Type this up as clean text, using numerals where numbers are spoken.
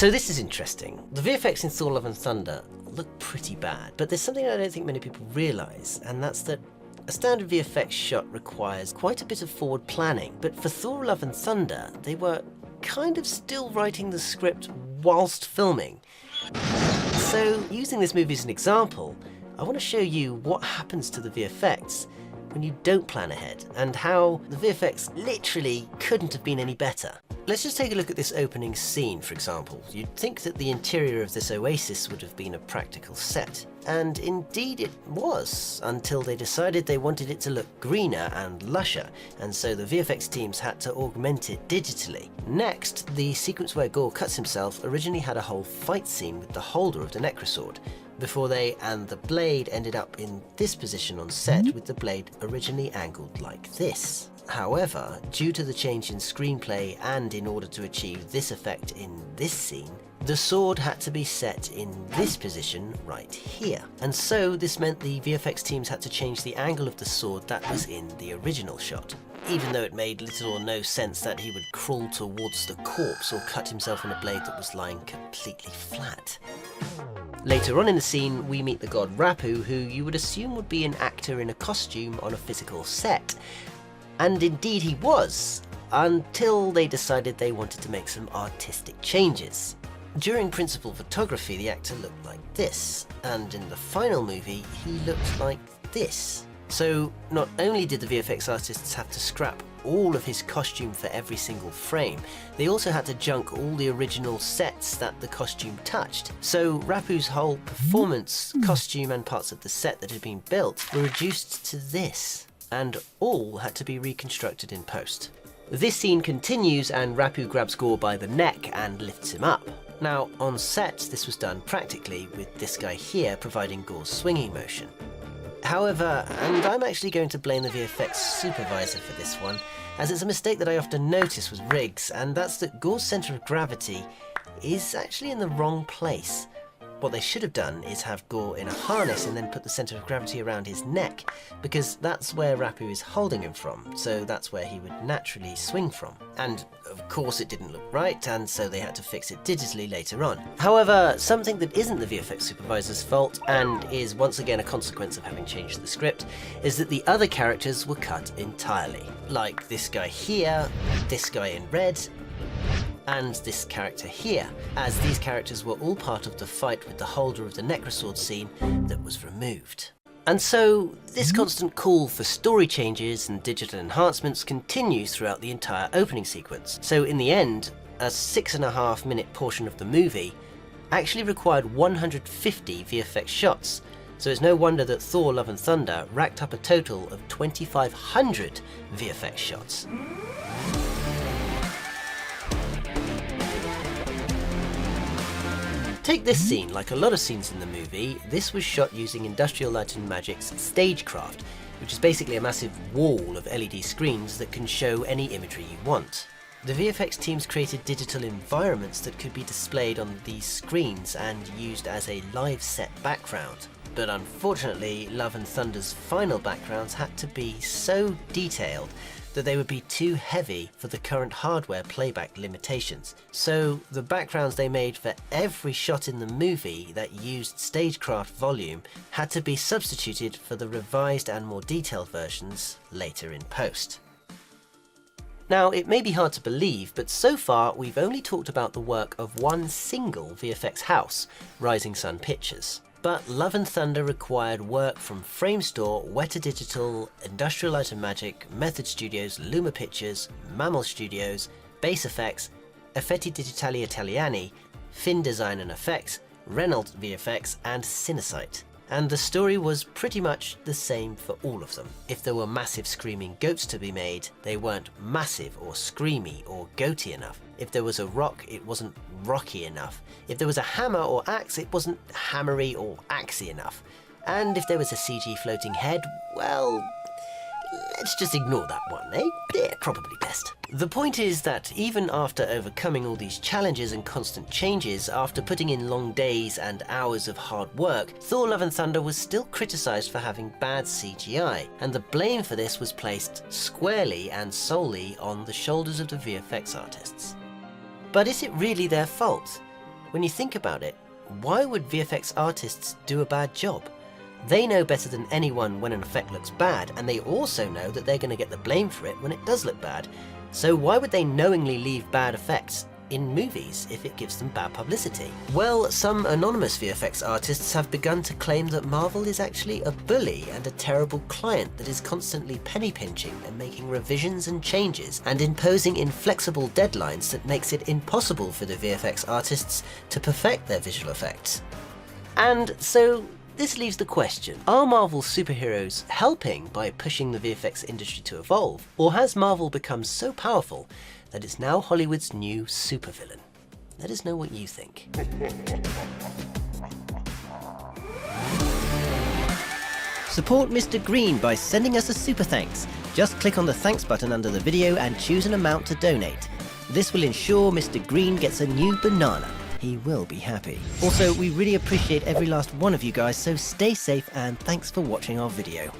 So this is interesting. The VFX in Thor Love and Thunder look pretty bad, but there's something I don't think many people realise, and that's that a standard VFX shot requires quite a bit of forward planning, but for Thor Love and Thunder, they were kind of still writing the script whilst filming. So using this movie as an example, I want to show you what happens to the VFX when you don't plan ahead, and how the VFX literally couldn't have been any better. Let's just take a look at this opening scene, for example. You'd think that the interior of this oasis would have been a practical set, and indeed it was, until they decided they wanted it to look greener and lusher, and so the VFX teams had to augment it digitally. Next, the sequence where Gore cuts himself originally had a whole fight scene with the holder of the Necrosword, before they and the blade ended up in this position on set, with the blade originally angled like this. However, due to the change in screenplay and in order to achieve this effect in this scene, the sword had to be set in this position right here. And so this meant the VFX teams had to change the angle of the sword that was in the original shot, even though it made little or no sense that he would crawl towards the corpse or cut himself on a blade that was lying completely flat. Later on in the scene, we meet the god Rapu, who you would assume would be an actor in a costume on a physical set. And indeed he was, until they decided they wanted to make some artistic changes. During principal photography, the actor looked like this, and in the final movie, he looked like this. So not only did the VFX artists have to scrap all of his costume for every single frame, they also had to junk all the original sets that the costume touched. So Rapu's whole performance, costume and parts of the set that had been built were reduced to this, and all had to be reconstructed in post. This scene continues and Rapu grabs Gore by the neck and lifts him up. Now on set this was done practically, with this guy here providing Gore's swinging motion. However, and I'm actually going to blame the VFX supervisor for this one, as it's a mistake that I often notice with rigs, and that's that Gore's centre of gravity is actually in the wrong place. What they should have done is have Gore in a harness and then put the centre of gravity around his neck, because that's where Rapu is holding him from, so that's where he would naturally swing from. And of course it didn't look right, and so they had to fix it digitally later on. However, something that isn't the VFX supervisor's fault, and is once again a consequence of having changed the script, is that the other characters were cut entirely. Like this guy here, this guy in red, and this character here, as these characters were all part of the fight with the holder of the Necrosword scene that was removed. And so this constant call for story changes and digital enhancements continues throughout the entire opening sequence. So in the end, a 6.5 minute portion of the movie actually required 150 VFX shots. So it's no wonder that Thor Love and Thunder racked up a total of 2,500 VFX shots. Take this scene, like a lot of scenes in the movie, this was shot using Industrial Light and Magic's Stagecraft, which is basically a massive wall of LED screens that can show any imagery you want. The VFX teams created digital environments that could be displayed on these screens and used as a live set background. But unfortunately, Love and Thunder's final backgrounds had to be so detailed that they would be too heavy for the current hardware playback limitations. So the backgrounds they made for every shot in the movie that used Stagecraft volume had to be substituted for the revised and more detailed versions later in post. Now, it may be hard to believe, but so far we've only talked about the work of one single VFX house, Rising Sun Pictures. But Love and Thunder required work from Framestore, Weta Digital, Industrial Light and Magic, Method Studios, Luma Pictures, Mammal Studios, Base Effects, Effetti Digitali Italiani, Fin Design and Effects, Renault VFX, and Cinesite. And the story was pretty much the same for all of them. If there were massive screaming goats to be made, they weren't massive or screamy or goaty enough. If there was a rock, it wasn't rocky enough. If there was a hammer or axe, it wasn't hammery or axey enough. And if there was a CG floating head, well, let's just ignore that one, eh? Yeah, probably best. The point is that even after overcoming all these challenges and constant changes, after putting in long days and hours of hard work, Thor Love and Thunder was still criticised for having bad CGI, and the blame for this was placed squarely and solely on the shoulders of the VFX artists. But is it really their fault? When you think about it, why would VFX artists do a bad job? They know better than anyone when an effect looks bad, and they also know that they're going to get the blame for it when it does look bad. So why would they knowingly leave bad effects in movies if it gives them bad publicity? Well, some anonymous VFX artists have begun to claim that Marvel is actually a bully and a terrible client that is constantly penny pinching and making revisions and changes and imposing inflexible deadlines that makes it impossible for the VFX artists to perfect their visual effects. And so this leaves the question, are Marvel superheroes helping by pushing the VFX industry to evolve, or has Marvel become so powerful that it's now Hollywood's new supervillain? Let us know what you think. Support Mr. Green by sending us a super thanks. Just click on the thanks button under the video and choose an amount to donate. This will ensure Mr. Green gets a new banana. He will be happy. Also, we really appreciate every last one of you guys, so stay safe and thanks for watching our video.